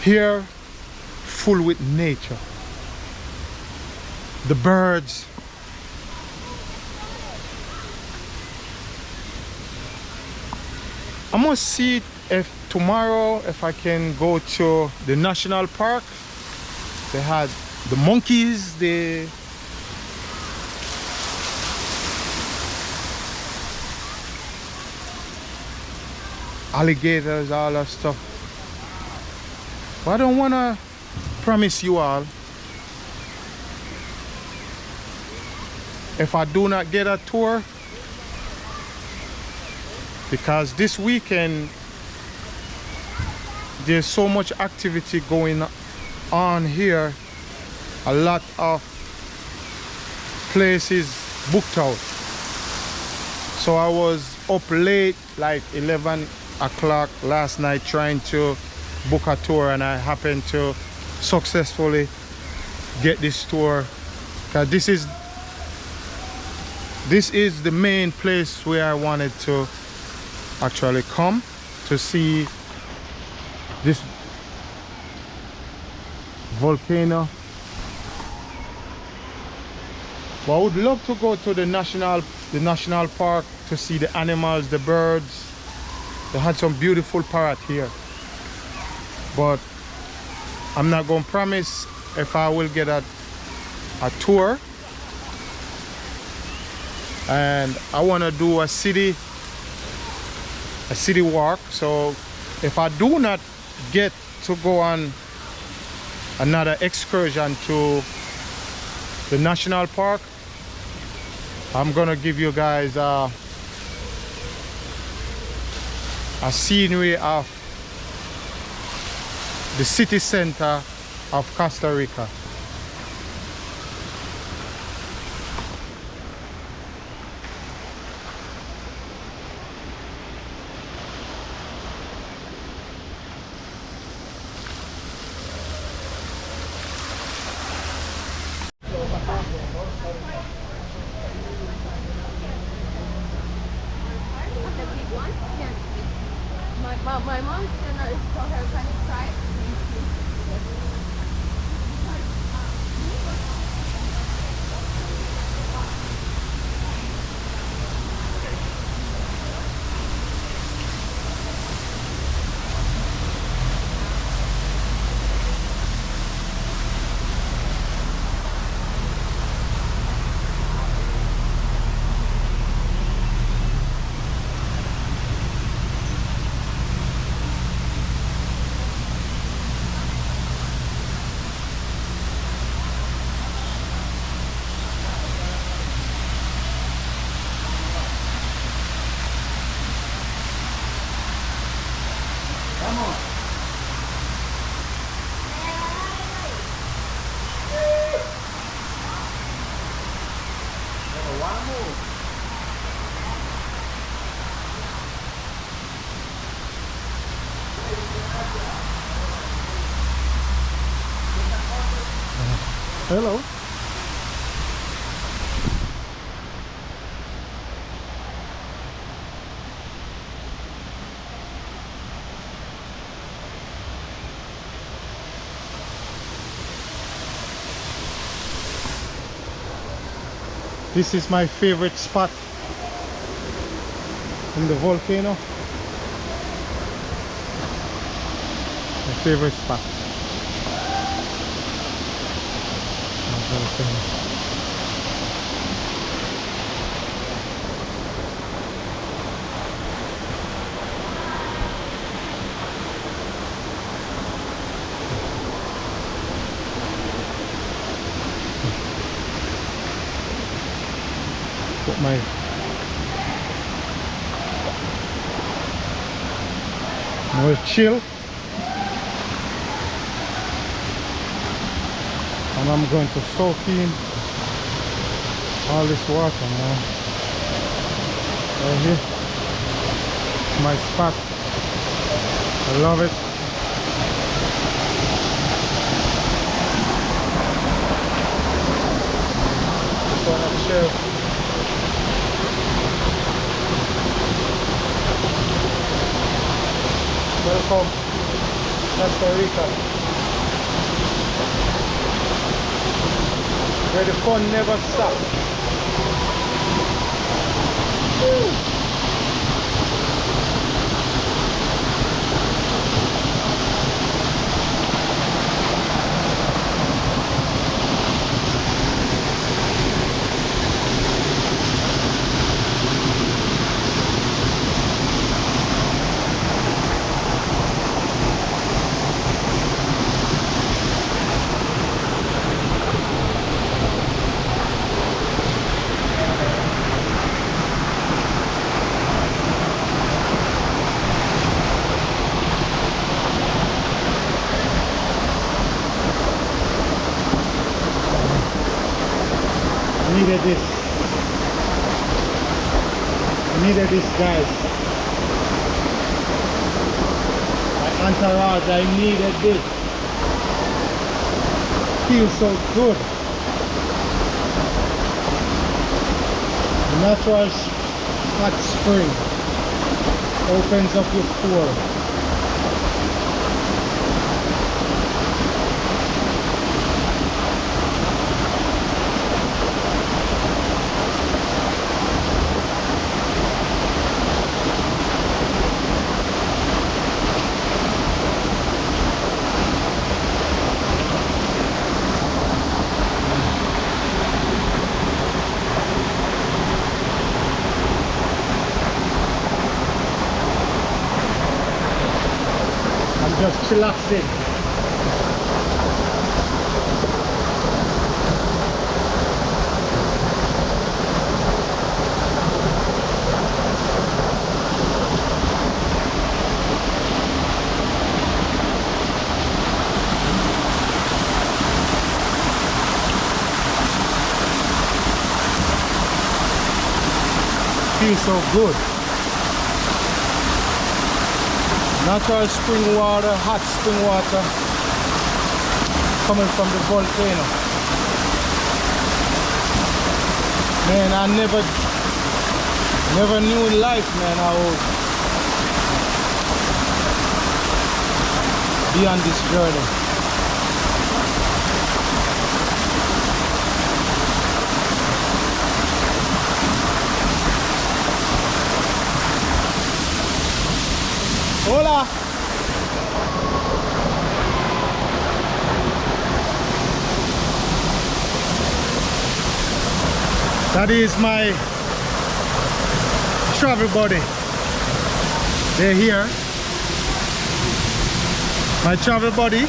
Here, full with nature. The birds. I must see if tomorrow if I can go to the national park. They had the monkeys, the alligators, all that stuff. But I don't want to promise you all, if I do not get a tour, because this weekend there's so much activity going on here, a lot of places booked out. So I was up late, like 11 o'clock last night, trying to book a tour, and I happened to successfully get this tour, because this is the main place where I wanted to actually come to see this volcano. But I would love to go to the national park to see the animals, the birds. They had some beautiful parrot here, but I'm not going to promise if I will get a tour. And I want to do a city walk. So if I do not get to go on another excursion to the national park, I'm gonna give you guys a scenery of the city center of Costa Rica. My mom's gonna show her kind of try. Hello. This is my favorite spot in the volcano. My favorite spot. Put my more chill, and I'm going to soak in all this water now. Right here, it's my spot. I love it. Just wanna chill. Welcome. Costa Rica, where the fun never stops. Needed this guys. My entourage, I needed this. Feels so good. Natural hot spring opens up your pore. Just chillaxing. Feels so good. Natural spring water, hot spring water coming from the volcano. Man, I never knew in life, man, I would be on this journey. Hola! That is my travel buddy. They're here. My travel buddy.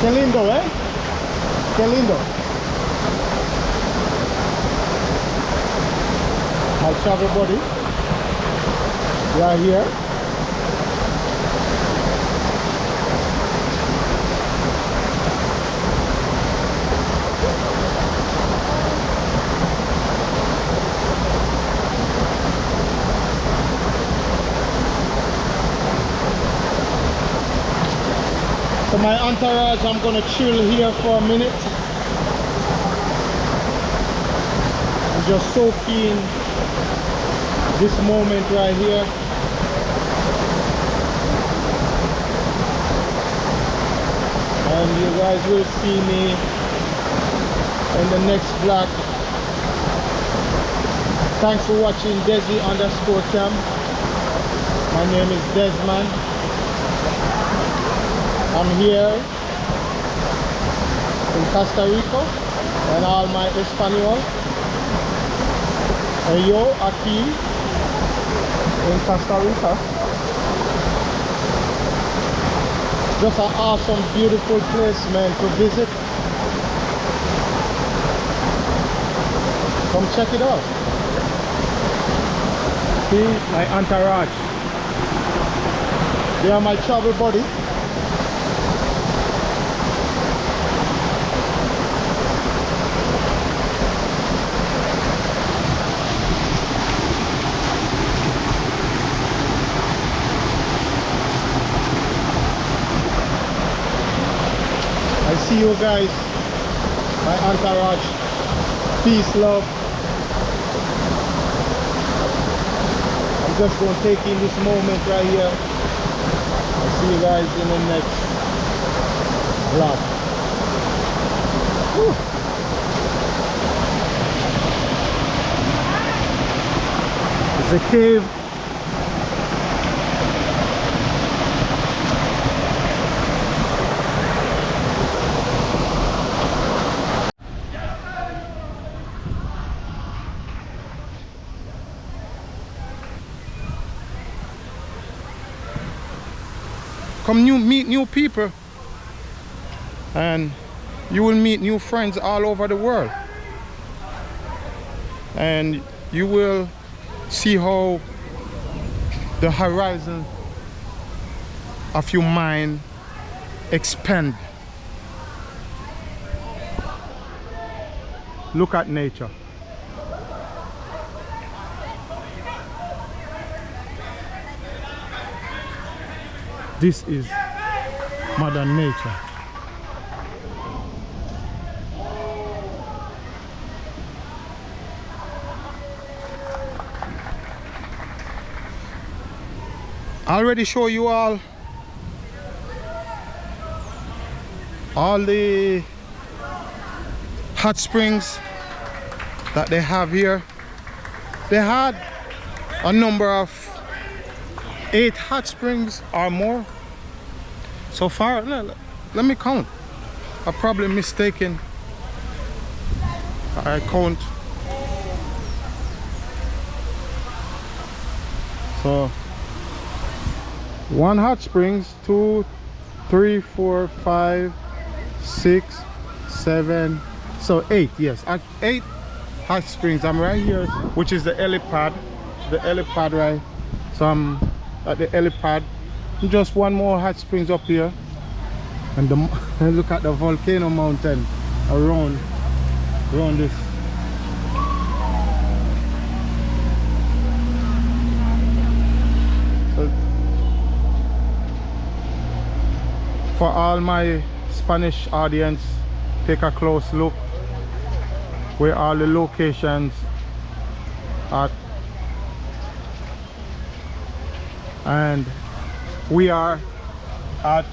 Qué lindo, ¿eh? Qué lindo. My travel buddy. We are here. So my entourage, I'm gonna chill here for a minute and just soak in this moment right here. And you guys will see me in the next vlog. Thanks for watching Desi_cam. My name is Desman. I'm here in Costa Rica and all my Espanol. And yo, aquí in Costa Rica. Just an awesome, beautiful place, man, to visit. Come check it out. See my entourage. They are my travel buddy. see you guys. My entourage. Peace, love. I'm just going to take in this moment right here. I'll see you guys in the next vlog. Whew. It's a cave. Come meet new people, and you will meet new friends all over the world, and you will see how the horizon of your mind expand. Look at nature. This is Mother Nature. I already show you all the hot springs that they have here. They had a number of 8 hot springs or more so far. Let me count. I'm probably mistaken. I count. So 1 hot springs, 2, 3, 4, 5, 6, 7, so 8. Yes, 8 hot springs. I'm right here, which is the helipad. The helipad, right? So I'm at the helipad. Just 1 more hot springs up here, and look at the volcano mountain around this. So for all my Spanish audience, take a close look where all the locations are. And we are at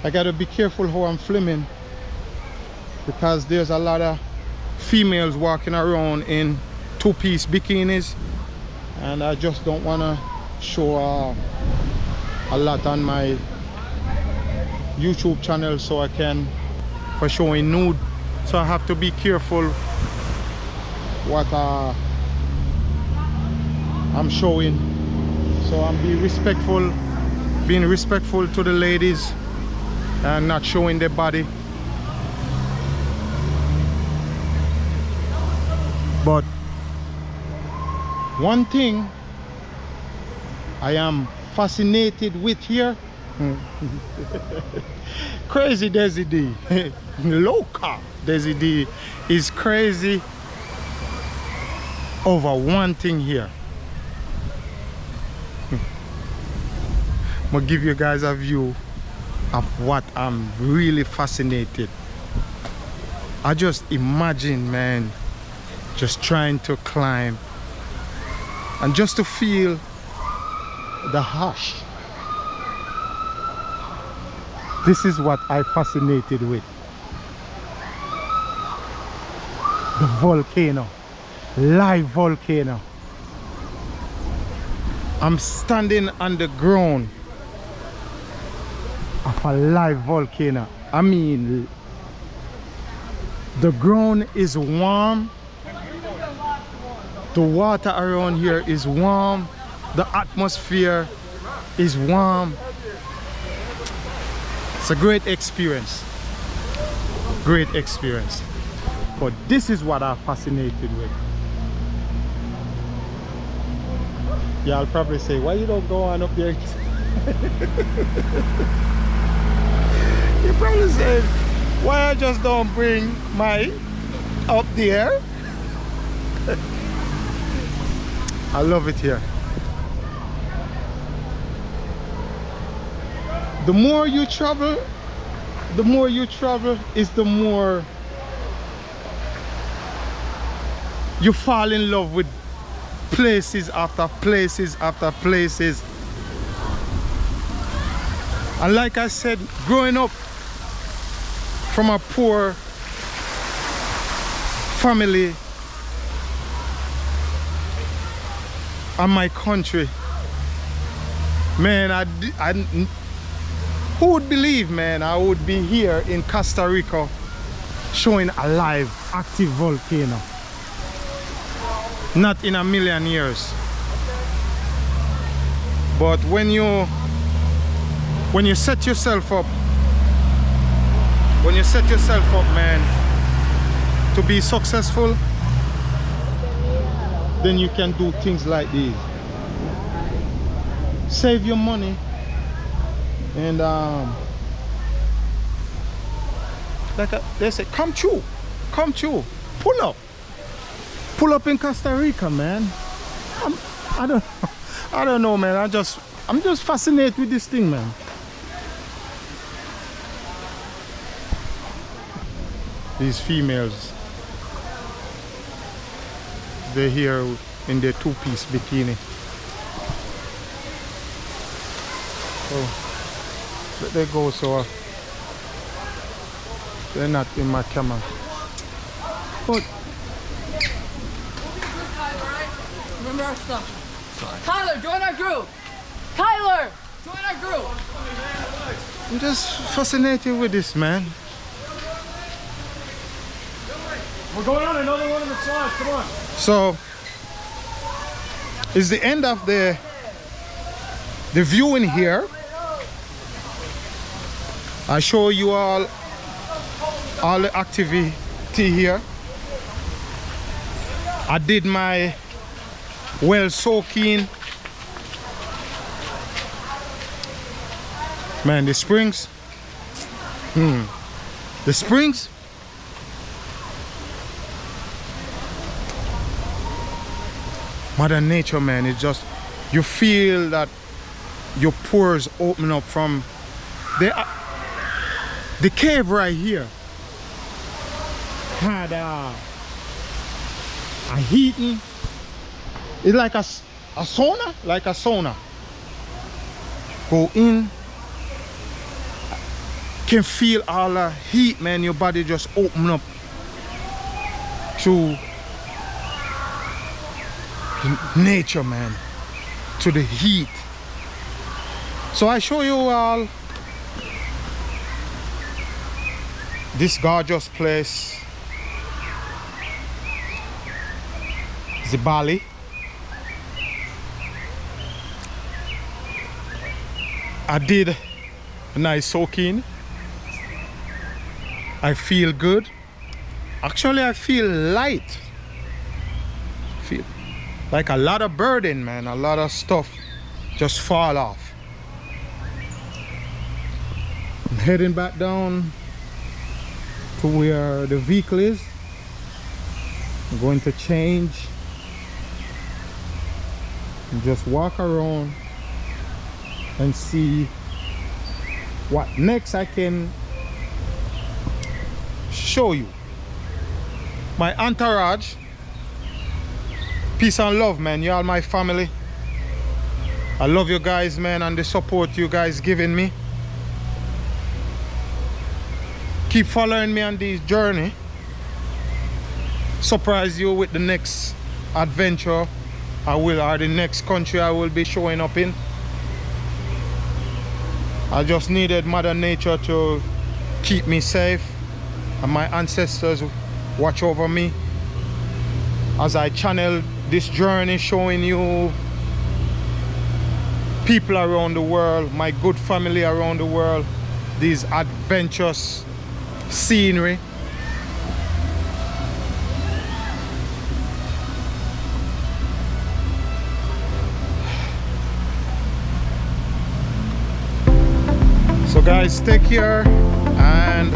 I gotta be careful how I'm filming, because there's a lot of females walking around in 2-piece bikinis, and I just don't want to show a lot on my YouTube channel, so I can for showing nude, so I have to be careful what I'm showing. So I'm being respectful to the ladies and not showing their body. But one thing I am fascinated with here, crazy Desi D, loca Desi D is crazy over one thing here. I'm gonna give you guys a view of what I'm really fascinated. I just imagine, man, just trying to climb and just to feel the hush. This is what I'm fascinated with. The volcano, live volcano. I'm standing on the ground of a live volcano. I mean, the ground is warm, the water around here is warm, the atmosphere is warm. It's a great experience, great experience. But this is what I'm fascinated with. Yeah, I'll probably say, why you don't go on up there? You probably say, why I just don't bring my up there? I love it here. The more you travel is the more you fall in love with places after places after places. And like I said, growing up from a poor family and my country, man, who would believe, man, I would be here in Costa Rica showing a live, active volcano? Not in a million years. But when you set yourself up, man, to be successful, then you can do things like these. Save your money and they say, come through, pull up in Costa Rica, man. I don't know, man. I'm just fascinated with this thing, man. These females, they're here in their two-piece bikini. So let they go, so they're not in my camera. But remember our stuff. Sorry. Tyler, join our group. Tyler, join our group. I'm just fascinated with this, man. We're going on another one of the slides, come on. So it's the end of the viewing here. I show you all the activity here. I did my well soaking. Man, the springs. The springs. Mother Nature, man, it's just, you feel that your pores open up from the cave right here had a heating. It's like a sauna, go in, can feel all the heat, man. Your body just open up to nature, man, to the heat. So I show you all this gorgeous place, the Baldi. I did a nice soaking. I feel good. Actually, I feel light. Feel like a lot of burden, man, a lot of stuff just fall off. I'm heading back down to where the vehicle is. I'm going to change and just walk around and see what next I can show you. My entourage. Peace and love, man. You all my family. I love you guys, man, and the support you guys giving me. Keep following me on this journey. Surprise you with the next adventure or the next country I will be showing up in. I just needed Mother Nature to keep me safe, and my ancestors watch over me as I channel this journey, showing you people around the world, my good family around the world, these adventurous scenery. So guys, take care, and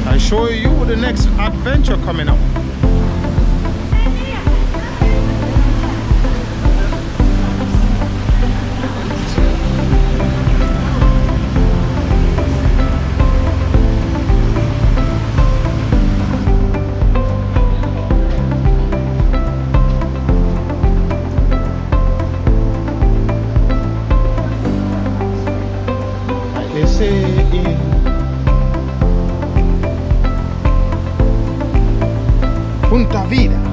I show you the next adventure coming up. Punta Vida.